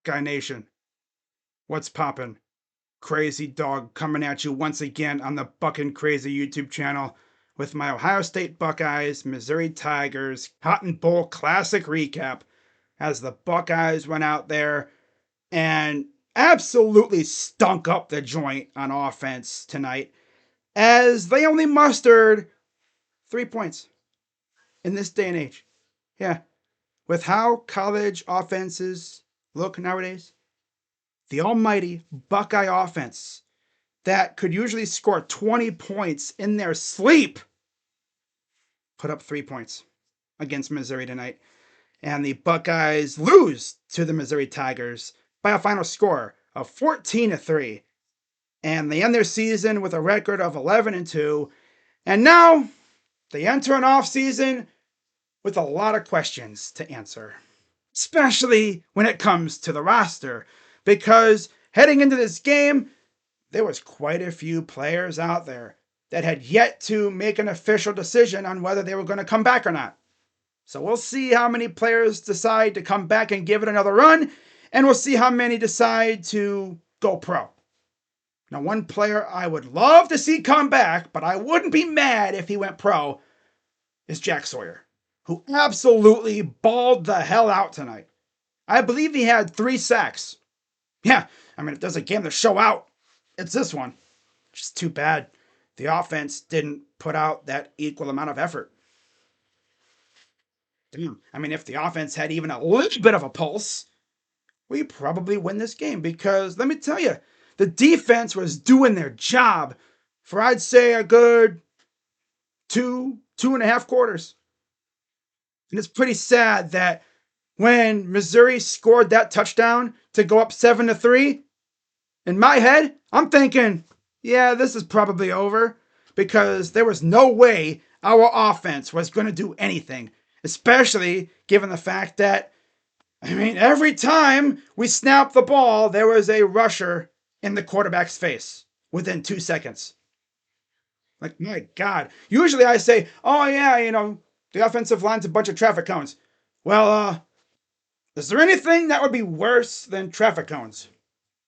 Guy Nation, what's poppin'? Crazy Dog coming at you once again on the Buckin' Crazy YouTube channel with my Ohio State Buckeyes, Missouri Tigers Cotton Bowl Classic recap as the Buckeyes went out there and absolutely stunk up the joint on offense tonight as they only mustered 3 points in this day and age. Yeah, with how college offenses look nowadays, the almighty Buckeye offense that could usually score 20 points in their sleep put up 3 points against Missouri tonight. And the Buckeyes lose to the Missouri Tigers by a final score of 14-3. And they end their season with a record of 11-2. And now they enter an offseason with a lot of questions to answer, especially when it comes to the roster. Because heading into this game, there was quite a few players out there that had yet to make an official decision on whether they were going to come back or not. So we'll see how many players decide to come back and give it another run, and we'll see how many decide to go pro. Now, one player I would love to see come back, but I wouldn't be mad if he went pro, is Jack Sawyer, who absolutely balled the hell out tonight. I believe he had 3 sacks. Yeah, I mean, if there's a game to show out, it's this one. Just too bad the offense didn't put out that equal amount of effort. Damn. I mean, if the offense had even a little bit of a pulse, we probably win this game because let me tell you, the defense was doing their job for I'd say a good 2.5 quarters. And it's pretty sad that when Missouri scored that touchdown to go up 7-3, in my head, I'm thinking, yeah, this is probably over because there was no way our offense was going to do anything, especially given the fact that, I mean, every time we snapped the ball, there was a rusher in the quarterback's face within 2 seconds. Like, my God. Usually I say, oh, yeah, the offensive line's a bunch of traffic cones. Well, is there anything that would be worse than traffic cones?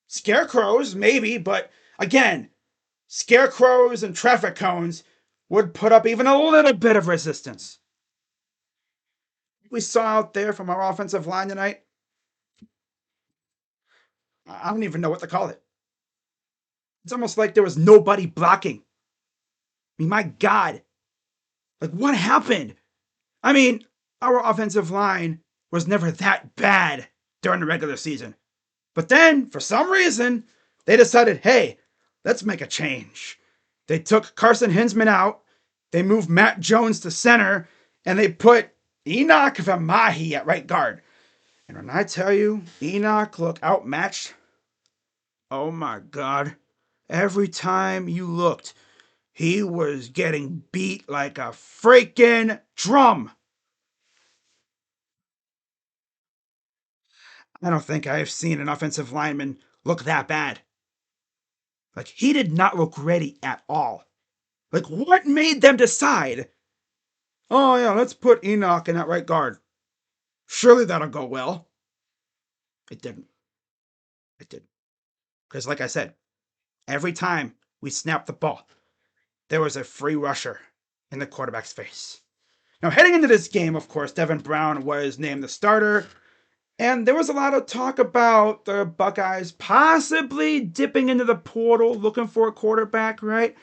Scarecrows, maybe, but again, scarecrows and traffic cones would put up even a little bit of resistance. We saw out there from our offensive line tonight, I don't even know what to call it. It's almost like there was nobody blocking. I mean, my God. Like, what happened? I mean, our offensive line was never that bad during the regular season. But then, for some reason, they decided, hey, let's make a change. They took Carson Hinsman out, they moved Matt Jones to center, and they put Enoch Vamahi at right guard. And when I tell you, Enoch looked outmatched, oh my God. Every time you looked, he was getting beat like a freaking drum. I don't think I've seen an offensive lineman look that bad. Like, he did not look ready at all. Like, what made them decide, oh, yeah, let's put Enoch in that right guard? Surely that'll go well. It didn't. It didn't. Because, like I said, every time we snapped the ball, there was a free rusher in the quarterback's face. Now, heading into this game, of course, Devin Brown was named the starter. And there was a lot of talk about the Buckeyes possibly dipping into the portal, looking for a quarterback, right?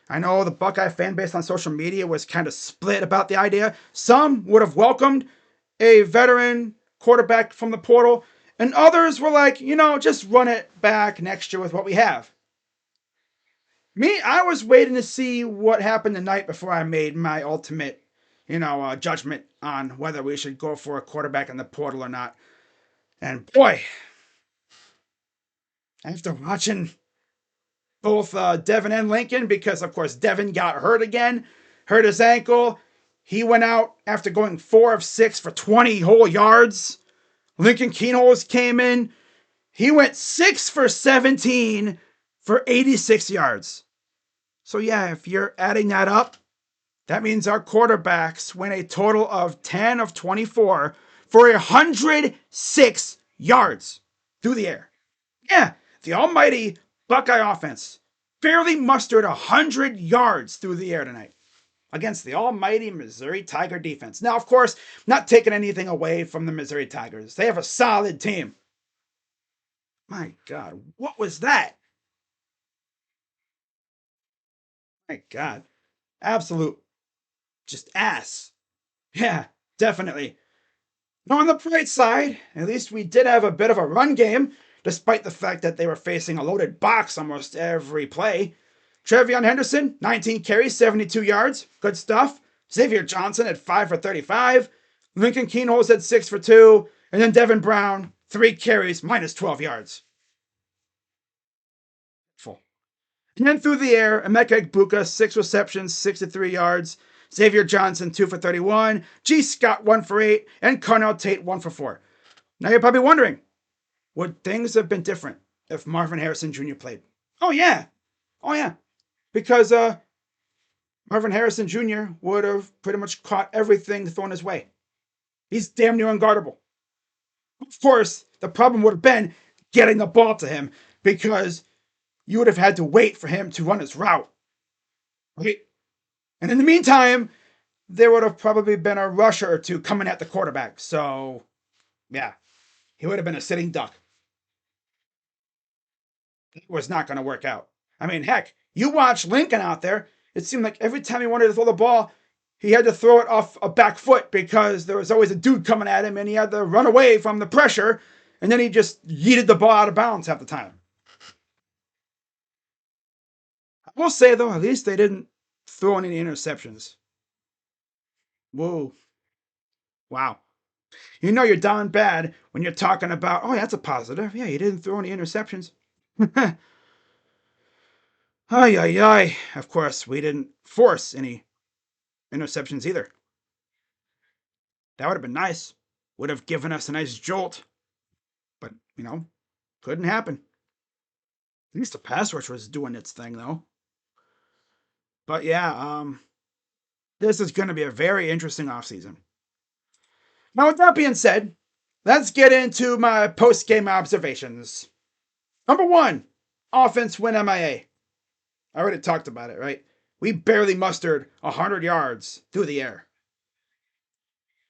I know the Buckeye fan base on social media was kind of split about the idea. Some would have welcomed a veteran quarterback from the portal, and others were like, just run it back next year with what we have. Me, I was waiting to see what happened tonight before I made my ultimate, judgment on whether we should go for a quarterback in the portal or not. And boy, after watching both Devin and Lincoln, because of course Devin got hurt again, hurt his ankle. He went out after going 4 of 6 for 20 whole yards. Lincoln Keenholz came in. He went 6 for 17 for 86 yards. So yeah, if you're adding that up, that means our quarterbacks went a total of 10 of 24 for 106 yards. through the air. Yeah, the almighty Buckeye offense barely mustered 100 yards through the air tonight against the almighty Missouri Tiger defense. Now, of course, not taking anything away from the Missouri Tigers. They have a solid team. My God, what was that? My God, absolute just ass. Yeah, definitely. Now, on the bright side, at least we did have a bit of a run game, despite the fact that they were facing a loaded box almost every play. Trevion Henderson, 19 carries, 72 yards. Good stuff. Xavier Johnson at 5 for 35. Lincoln Keenholz at 6 for 2. And then Devin Brown, 3 carries, minus 12 yards. Full. And then through the air, Emeka Egbuka, 6 receptions, 63 yards. Xavier Johnson, 2 for 31. G. Scott, 1 for 8. And Carnell Tate, 1 for 4. Now you're probably wondering, would things have been different if Marvin Harrison Jr. played? Oh, yeah. Oh, yeah. Because Marvin Harrison Jr. would have pretty much caught everything thrown his way. He's damn near unguardable. Of course, the problem would have been getting the ball to him because you would have had to wait for him to run his route. Right? And in the meantime, there would have probably been a rusher or two coming at the quarterback. So, yeah, he would have been a sitting duck. It was not going to work out. I mean, heck, you watch Lincoln out there. It seemed like every time he wanted to throw the ball, he had to throw it off a back foot because there was always a dude coming at him and he had to run away from the pressure. And then he just yeeted the ball out of bounds half the time. I will say, though, at least they didn't throw any interceptions. Whoa. Wow. You know you're down bad when you're talking about, oh, that's a positive. Yeah, you didn't throw any interceptions. Ay, ay, ay. Of course, we didn't force any interceptions either. That would have been nice. Would have given us a nice jolt. But, couldn't happen. At least the pass rush was doing its thing, though. But yeah, this is going to be a very interesting offseason. Now, with that being said, let's get into my post-game observations. Number 1, offense went MIA. I already talked about it, right? We barely mustered 100 yards through the air.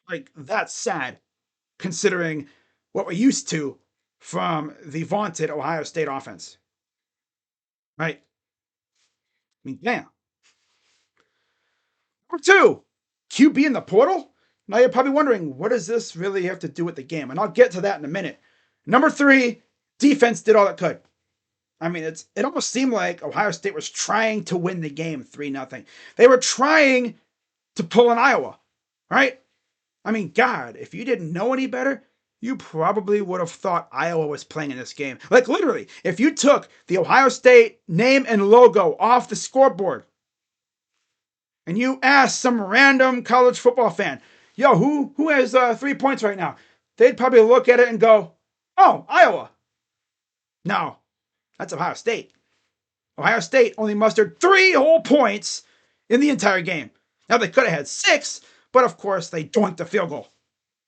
Like, that's sad, considering what we're used to from the vaunted Ohio State offense. Right? I mean, damn. Number 2, QB in the portal? Now you're probably wondering, what does this really have to do with the game? And I'll get to that in a minute. Number 3, defense did all it could. I mean, it almost seemed like Ohio State was trying to win the game 3-0. They were trying to pull an Iowa, right? I mean, God, if you didn't know any better, you probably would have thought Iowa was playing in this game. Like, literally, if you took the Ohio State name and logo off the scoreboard and you asked some random college football fan, yo, who has 3 points right now? They'd probably look at it and go, oh, Iowa. No, that's Ohio State. Ohio State only mustered 3 whole points in the entire game. Now, they could have had 6, but of course, they doinked the field goal.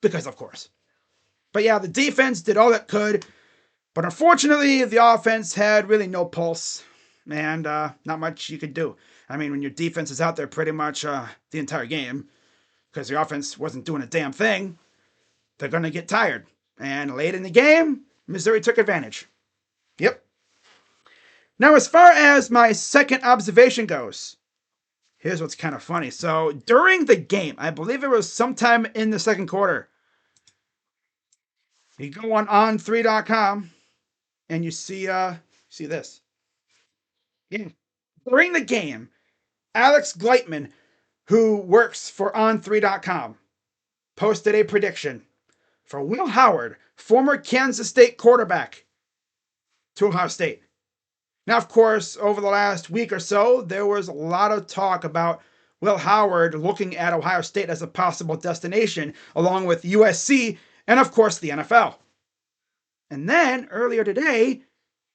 Because, of course. But yeah, the defense did all it could. But unfortunately, the offense had really no pulse. And not much you could do. I mean, when your defense is out there pretty much the entire game, because the offense wasn't doing a damn thing, they're going to get tired. And late in the game, Missouri took advantage. Yep. Now, as far as my second observation goes, here's what's kind of funny. So, during the game, I believe it was sometime in the second quarter, you go on 3.com and you see this. Yeah. During the game, Alex Gleitman, who works for on3.com, posted a prediction for Will Howard, former Kansas State quarterback, to Ohio State. Now, of course, over the last week or so, there was a lot of talk about Will Howard looking at Ohio State as a possible destination, along with USC and, of course, the NFL. And then, earlier today,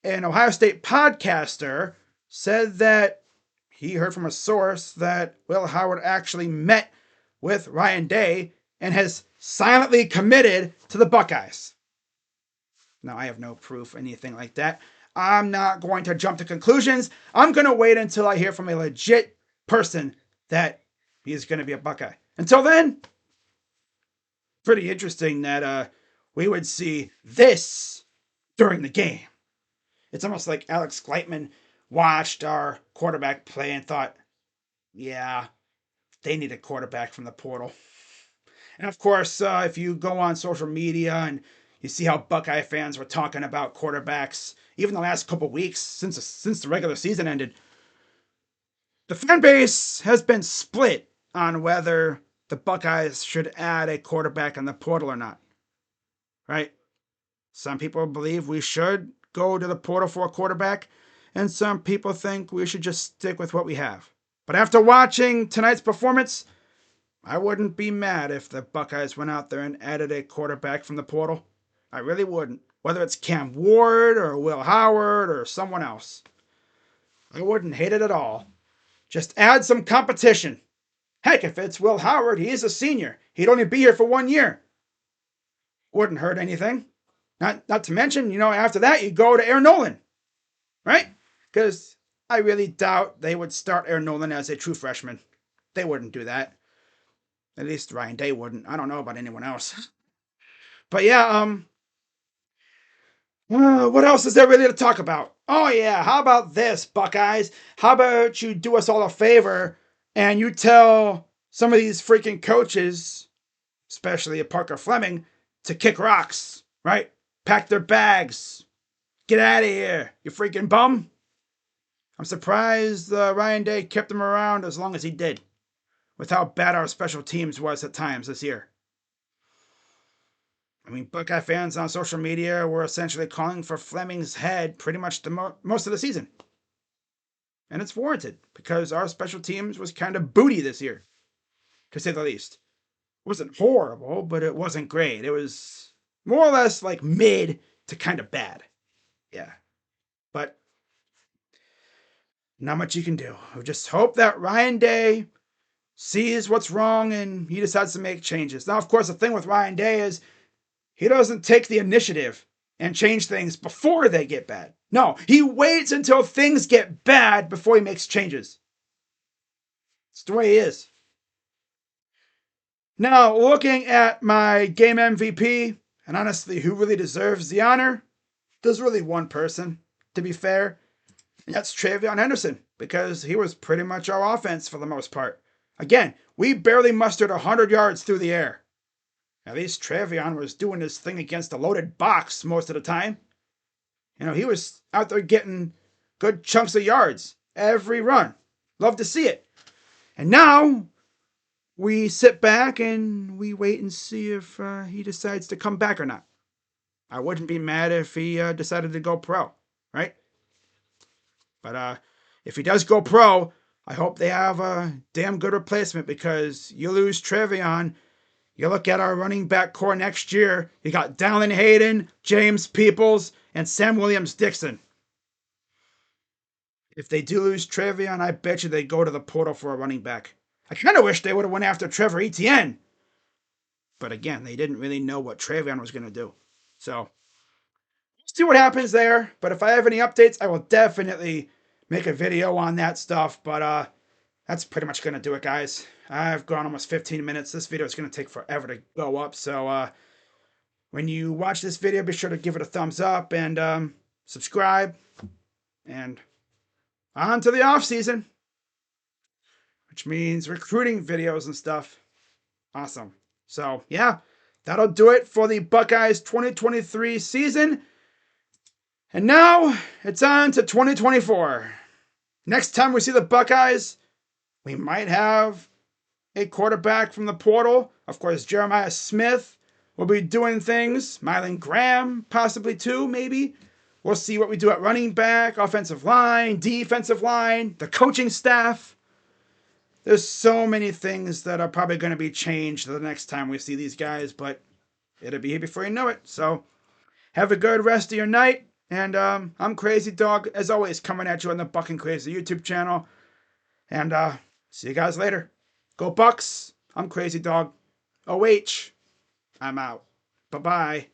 an Ohio State podcaster said that he heard from a source that Will Howard actually met with Ryan Day and has silently committed to the Buckeyes. Now, I have no proof, anything like that. I'm not going to jump to conclusions. I'm going to wait until I hear from a legit person that he's going to be a Buckeye. Until then, pretty interesting that we would see this during the game. It's almost like Alex Gleitman watched our quarterback play and thought, yeah, they need a quarterback from the portal. And of course, if you go on social media and you see how Buckeye fans were talking about quarterbacks, even the last couple weeks since the regular season ended, the fan base has been split on whether the Buckeyes should add a quarterback in the portal or not. Right? Some people believe we should go to the portal for a quarterback, and some people think we should just stick with what we have. But after watching tonight's performance, I wouldn't be mad if the Buckeyes went out there and added a quarterback from the portal. I really wouldn't. Whether it's Cam Ward or Will Howard or someone else. I wouldn't hate it at all. Just add some competition. Heck, if it's Will Howard, he's a senior. He'd only be here for 1 year. Wouldn't hurt anything. Not to mention, after that, you go to Aaron Nolan. Right? Because I really doubt they would start Aaron Nolan as a true freshman. They wouldn't do that. At least Ryan Day wouldn't. I don't know about anyone else. But yeah, what else is there really to talk about? Oh yeah, how about this, Buckeyes? How about you do us all a favor and you tell some of these freaking coaches, especially a Parker Fleming, to kick rocks, right? Pack their bags. Get out of here, you freaking bum. I'm surprised Ryan Day kept him around as long as he did, with how bad our special teams was at times this year. I mean, Buckeye fans on social media were essentially calling for Fleming's head pretty much most of the season. And it's warranted, because our special teams was kind of booty this year, to say the least. It wasn't horrible, but it wasn't great. It was more or less like mid to kind of bad. Yeah. But not much you can do. We just hope that Ryan Day sees what's wrong and he decides to make changes. Now, of course, the thing with Ryan Day is he doesn't take the initiative and change things before they get bad. No, he waits until things get bad before he makes changes. It's the way he is. Now, looking at my game MVP, and honestly, who really deserves the honor, there's really one person, to be fair, and that's Travion Henderson, because he was pretty much our offense for the most part. Again, we barely mustered 100 yards through the air. At least Travion was doing his thing against a loaded box most of the time. He was out there getting good chunks of yards every run. Love to see it. And now we sit back and we wait and see if he decides to come back or not. I wouldn't be mad if he decided to go pro, right? But if he does go pro, I hope they have a damn good replacement, because you lose Travion. You look at our running back core next year, you got Dallin Hayden, James Peoples, and Sam Williams-Dixon. If they do lose Travion, I bet you they go to the portal for a running back. I kind of wish they would have went after Trevor Etienne. But again, they didn't really know what Travion was going to do. So, see what happens there. But if I have any updates, I will definitely make a video on that stuff. But that's pretty much going to do it, guys. I've gone almost 15 minutes. This video is going to take forever to go up. So when you watch this video, be sure to give it a thumbs up and subscribe. And on to the off season, which means recruiting videos and stuff. Awesome. So yeah, that'll do it for the Buckeyes 2023 season. And now it's on to 2024. Next time we see the Buckeyes, we might have a quarterback from the portal. Of course, Jeremiah Smith will be doing things. Mylan Graham, possibly too, maybe. We'll see what we do at running back, offensive line, defensive line, the coaching staff. There's so many things that are probably going to be changed the next time we see these guys, but it'll be here before you know it. So have a good rest of your night. And I'm Crazy Dog, as always, coming at you on the Buck and Crazy YouTube channel. And see you guys later. Go Bucks. I'm Crazy Dog. OH. I'm out. Bye-bye.